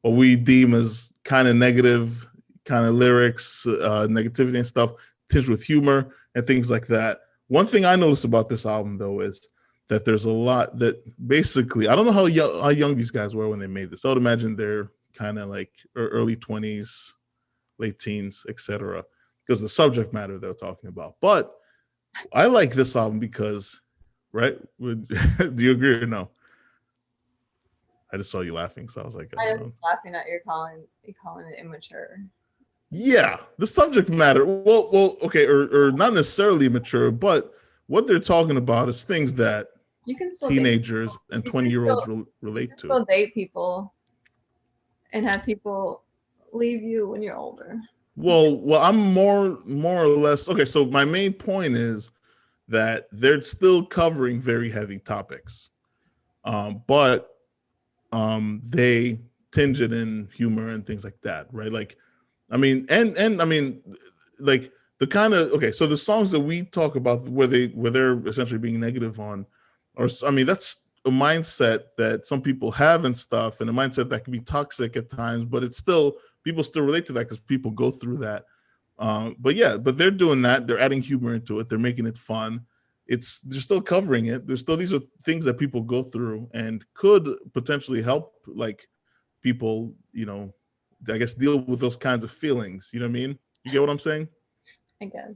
what we deem as kind of negative kind of lyrics, negativity and stuff, tinged with humor and things like that. One thing I noticed about this album, though, is that there's a lot that basically, I don't know how young these guys were when they made this. I would imagine they're kind of like early 20s, late teens, etc., because the subject matter they're talking about. But I like this album because, right? Do you agree or no? I just saw you laughing, so I was like, I was laughing at you calling it immature. yeah, the subject matter. Well, okay, or not necessarily mature, but what they're talking about is things that You can still date. teenagers and You can 20-year-olds still, you relate can to. still date people and have people leave you when you're older. Well, I'm more or less okay. So my main point is that they're still covering very heavy topics, but they tinge it in humor and things like that, right? Like, I mean, and I mean, like the kind of okay. So the songs that we talk about where they're essentially being negative on, or I mean, that's a mindset that some people have and stuff, and a mindset that can be toxic at times. But it's still people still relate to that because people go through that. But yeah, but they're doing that. They're adding humor into it. They're making it fun. They're still covering it. There's still these are things that people go through and could potentially help like people, I guess deal with those kinds of feelings. You know what I mean? You get what I'm saying? I guess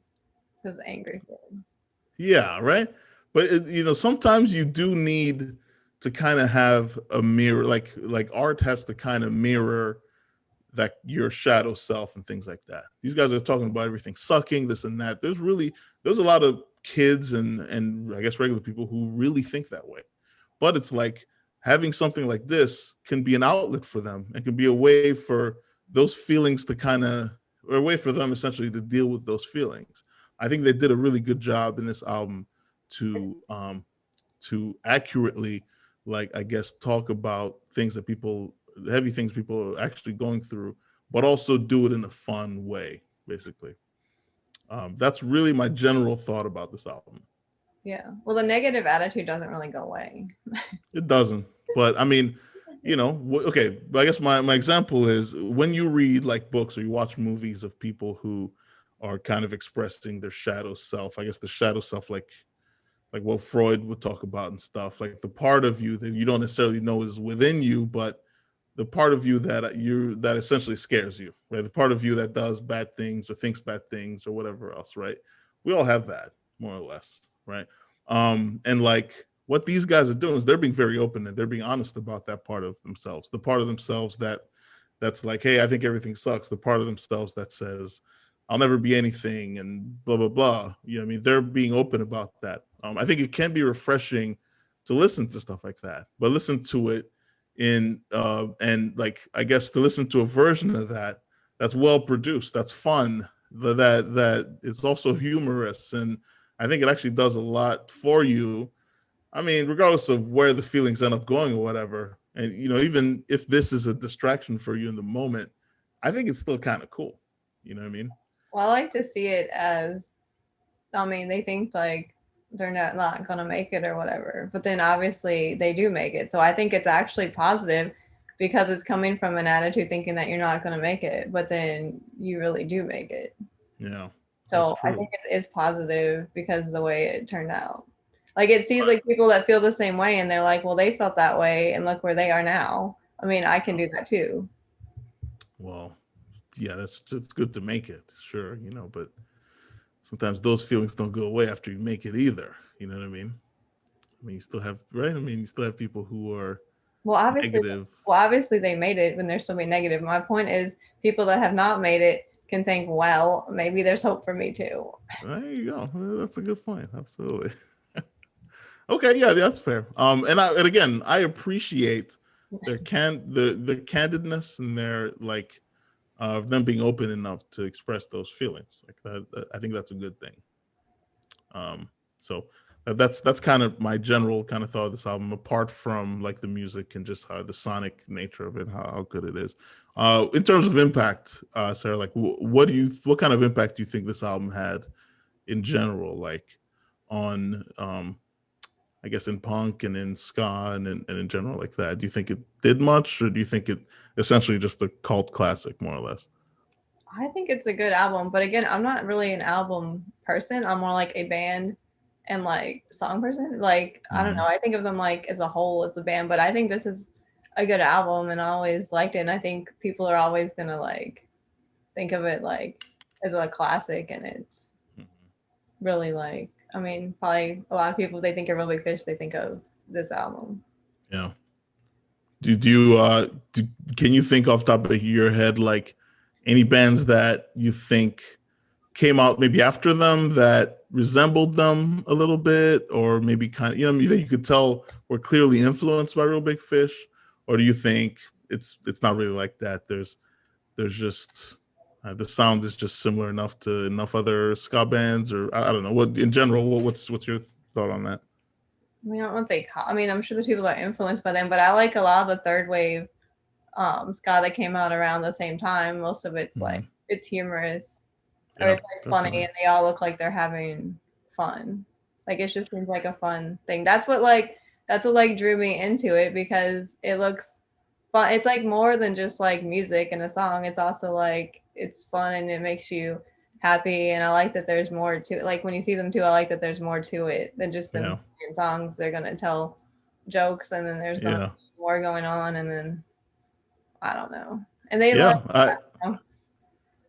those angry feelings. Yeah, right. But sometimes you do need to kind of have a mirror, like art has to kind of mirror that your shadow self and things like that. These guys are talking about everything sucking, this and that. There's a lot of kids and I guess regular people who really think that way. But it's like having something like this can be an outlet for them and can be a way for those feelings to kind of or a way for them essentially to deal with those feelings. I think they did a really good job in this album to accurately, like, I guess, talk about things that people heavy things people are actually going through, but also do it in a fun way, basically. That's really my general thought about this album. Yeah. Well, the negative attitude doesn't really go away. It doesn't, but I mean, okay. But I guess my example is when you read like books or you watch movies of people who are kind of expressing their shadow self. I guess the shadow self, like what Freud would talk about and stuff, like the part of you that you don't necessarily know is within you, but the part of you that essentially scares you, right? The part of you that does bad things or thinks bad things or whatever else, right? We all have that, more or less, right? And like what these guys are doing is they're being very open and they're being honest about that part of themselves, the part of themselves that's like, hey, I think everything sucks. The part of themselves that says, I'll never be anything and blah blah blah. I mean, they're being open about that. I think it can be refreshing to listen to stuff like that, but listen to it in and like I guess to listen to a version of that that's well produced, that's fun, that it's also humorous, and I think it actually does a lot for you. I mean, regardless of where the feelings end up going or whatever, and even if this is a distraction for you in the moment, I think it's still kind of cool. You know what I mean? Well, I like to see it as, I mean, they think like they're not gonna make it or whatever, but then obviously they do make it. So I think it's actually positive because it's coming from an attitude thinking that you're not gonna make it, but then you really do make it. Yeah, that's So I true. think it is positive because of the way it turned out. Like it sees like people that feel the same way and they're like, well, they felt that way and look where they are now. I mean, I can do that too. Well, yeah, it's good to make it, sure, but sometimes those feelings don't go away after you make it either. You know what I mean? I mean, you still have right. I mean, you still have people who are Well, obviously, negative. well, obviously they made it when they're still being negative. My point is, people that have not made it can think, well, maybe there's hope for me too. There you go. That's a good point. Absolutely. Okay, yeah, that's fair. And again, I appreciate their candidness and their like them being open enough to express those feelings. Like I think that's a good thing. So that's kind of my general kind of thought of this album, apart from like the music and just how the sonic nature of it, how good it is. In terms of impact, Sarah, like what kind of impact do you think this album had in general, like on I guess in punk and in ska and in general like that? Do you think it did much, or do you think it essentially just a cult classic more or less? I think it's a good album, but again, I'm not really an album person. I'm more like a band and like song person. Like, I don't know. Mm-hmm. I think of them like as a whole as a band, but I think this is a good album and I always liked it. And I think people are always gonna like think of it like as a classic and it's really like, I mean, probably a lot of people, they think of Real Big Fish, they think of this album. Yeah. do you can you think off the top of your head like any bands that you think came out maybe after them that resembled them a little bit, or maybe kind of, that you could tell were clearly influenced by Real Big Fish, or do you think it's not really like that? There's just the sound is just similar enough to enough other ska bands, or I don't know. What in general, what's your thought on that? I mean, I don't want to say. I mean, I'm sure there's people that are influenced by them, but I like a lot of the third wave ska that came out around the same time. Most of it's like Mhm. it's humorous or Yeah, it's like funny, definitely. and they all look like they're having fun. Like it just seems like a fun thing. That's what drew me into it because it looks fun. It's like more than just like music and a song. It's also like it's fun and it makes you happy. And I like that there's more to it. Like when you see them too, I like that there's more to it than just them Yeah, singing songs. They're gonna tell jokes and then there's gonna yeah, be more going on and then I don't know. And they like yeah. I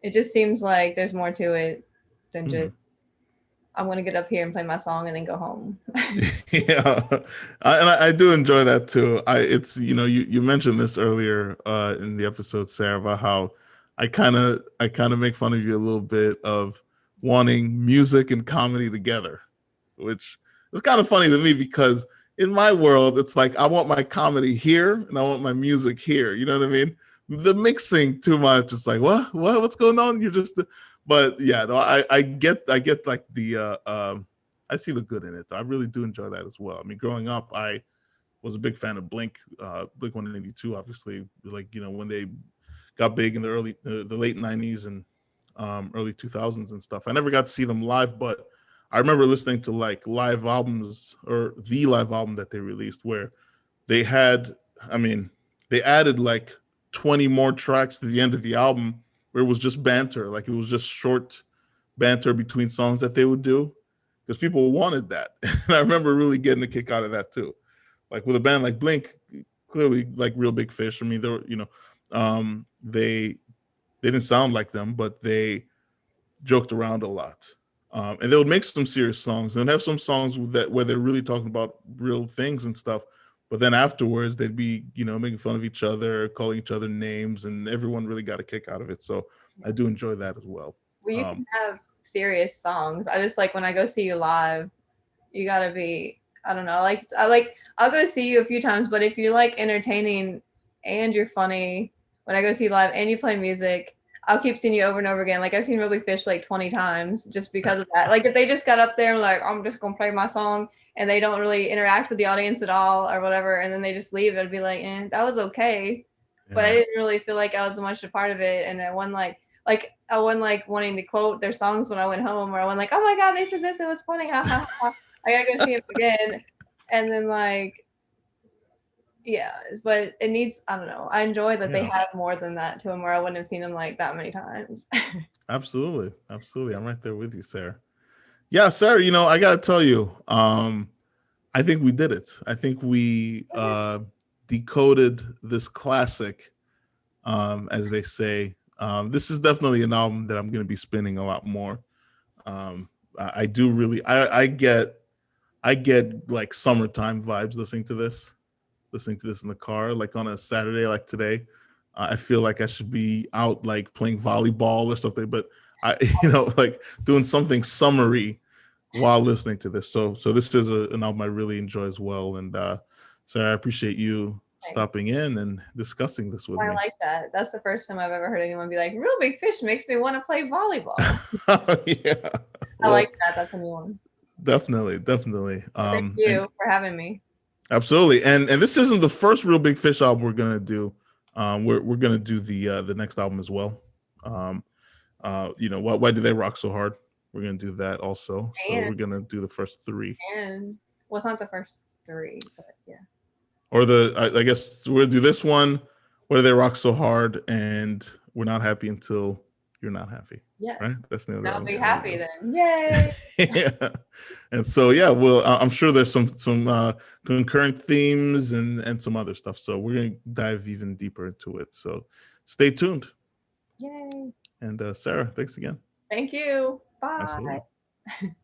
it just seems like there's more to it than just mhm. I'm gonna get up here and play my song and then go home. Yeah, I do enjoy that too. It's you mentioned this earlier in the episode, Sarah, about how I kind of make fun of you a little bit of wanting music and comedy together, which is kind of funny to me because in my world it's like I want my comedy here and I want my music here. You know what I mean? The mixing too much. It's like what's going on? You're just, but yeah, no, I get like the I see the good in it. I really do enjoy that as well. I mean, growing up, I was a big fan of Blink 182. Obviously, like when they got big in the late '90s and early 2000s and stuff. I never got to see them live, but I remember listening to like live albums or the live album that they released where they had, I mean, they added like 20 more tracks to the end of the album where it was just banter, like it was just short banter between songs that they would do because people wanted that. And I remember really getting a kick out of that too. Like with a band like Blink, clearly like Real Big Fish. I mean, they were, they didn't sound like them, but they joked around a lot. And they would make some serious songs and have some songs that where they're really talking about real things and stuff. But then afterwards, they'd be, making fun of each other, calling each other names, and everyone really got a kick out of it. So I do enjoy that as well. Well, you Um, can have serious songs. I just like when I go see you live, you gotta be. I don't know. I'll go see you a few times, but if you're like entertaining and you're funny, when I go see you live and you play music, I'll keep seeing you over and over again. Like I've seen Ruby Fish like 20 times just because of that. Like if they just got up there and like I'm just gonna play my song and they don't really interact with the audience at all or whatever, and then they just leave, I'd be like, that was okay, but I yeah, didn't really feel like I was much a part of it, and I won I wasn't like wanting to quote their songs when I went home, or I went like, "Oh my god, they said this, it was funny, ha ha ha." I gotta go see it again, and then yeah, but it needs. I don't know. I enjoy that they yeah, have more than that to them, where I wouldn't have seen them like that many times. absolutely, absolutely. I'm right there with you, Sarah. Yeah, Sarah. I gotta tell you, I think we did it. I think we decoded this classic, as they say. This is definitely an album that I'm going to be spinning a lot more. I do really, I get like summertime vibes listening to this in the car, like on a Saturday like today. I feel like I should be out like playing volleyball or something, but I, like doing something summery while listening to this. So this is an album I really enjoy as well. And Sarah, I appreciate you Thanks. stopping in and discussing this with I me. like that. That's the first time I've ever heard anyone be like, "Real big fish makes me want to play volleyball." Yeah. I like Well, that. That's a new one. definitely, definitely. Well, thank And you for having me. absolutely. And this isn't the first Real Big Fish album we're gonna do. We're gonna do the next album as well. Um, why do they rock so hard? We're gonna do that also. So And we're gonna do the first three, and well, it's not the first three, but yeah. or I guess we'll do this one. Why do they rock so hard? And we're not happy until you're not happy. Right? Yes. That's the And other I'll album. be There we happy go. then. Yay. Yeah. And so yeah, well, I'm sure there's some concurrent themes and some other stuff. So we're gonna dive even deeper into it. So stay tuned. Yay. And Sarah, thanks again. Thank you. Bye. Absolutely.